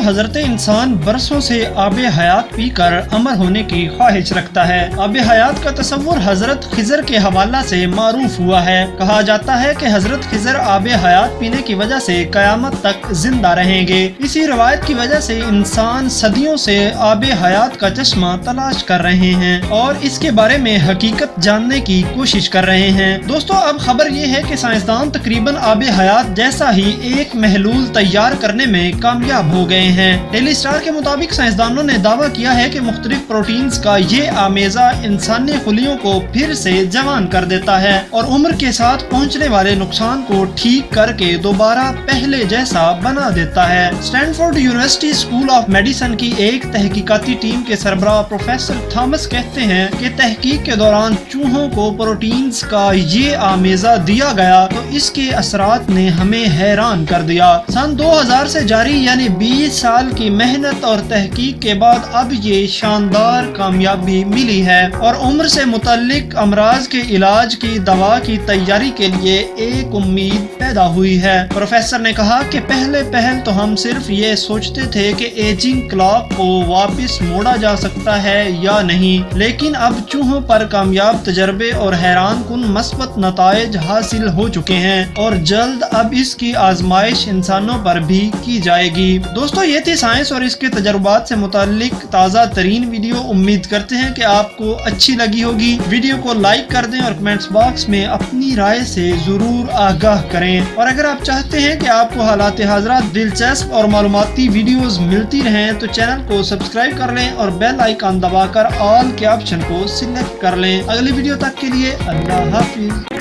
حضرت انسان برسوں سے آب حیات پی کر امر ہونے کی خواہش رکھتا ہے۔ آب حیات کا تصور حضرت خضر کے حوالہ سے معروف ہوا ہے۔ کہا جاتا ہے کہ حضرت خضر آب حیات پینے کی وجہ سے قیامت تک زندہ رہیں گے۔ اسی روایت کی وجہ سے انسان صدیوں سے آب حیات کا چشمہ تلاش کر رہے ہیں اور اس کے بارے میں حقیقت جاننے کی کوشش کر رہے ہیں۔ دوستو، اب خبر یہ ہے کہ سائنسدان تقریباً آب حیات جیسا ہی ایک محلول تیار کرنے میں کامیاب ہو گئے ہیں۔ ڈیلی اسٹار کے مطابق سائنسدانوں نے دعویٰ کیا ہے کہ مختلف پروٹینز کا یہ آمیزہ انسانی خلیوں کو پھر سے جوان کر دیتا ہے اور عمر کے ساتھ پہنچنے والے نقصان کو ٹھیک کر کے دوبارہ پہلے جیسا بنا دیتا ہے۔ Stanford university school of medicine کی ایک تحقیقاتی ٹیم کے سربراہ پروفیسر تھامس کہتے ہیں کہ تحقیق کے دوران چوہوں کو پروٹینز کا یہ آمیزہ دیا گیا تو اس کے اثرات نے ہمیں حیران کر دیا۔ سن 2000 سے جاری یعنی 20 سال کی محنت اور تحقیق کے بعد اب یہ شاندار کامیابی ملی ہے اور عمر سے متعلق امراض کے علاج کی دوا کی تیاری کے لیے ایک امید پیدا ہوئی ہے۔ پروفیسر نے کہا کہ پہلے تو ہم صرف یہ سوچتے تھے کہ ایجنگ کلاک کو واپس موڑا جا سکتا ہے یا نہیں، لیکن اب چوہوں پر کامیاب تجربے اور حیران کن مثبت نتائج حاصل ہو چکے ہیں اور جلد اب اس کی آزمائش انسانوں پر بھی کی جائے گی۔ دوستو، یہ تھی سائنس اور اس کے تجربات سے متعلق تازہ ترین ویڈیو۔ امید کرتے ہیں کہ آپ کو اچھی لگی ہوگی۔ ویڈیو کو لائک کر دیں اور کمنٹس باکس میں اپنی رائے سے ضرور آگاہ کریں، اور اگر آپ چاہتے ہیں کہ آپ کو حالات حاضرہ دلچسپ اور معلوماتی ویڈیوز ملتی رہیں تو چینل کو سبسکرائب کر لیں اور بیل آئیکن دبا کر آل کے آپشن کو سلیکٹ کر لیں۔ اگلی ویڈیو تک کے لیے اللہ حافظ۔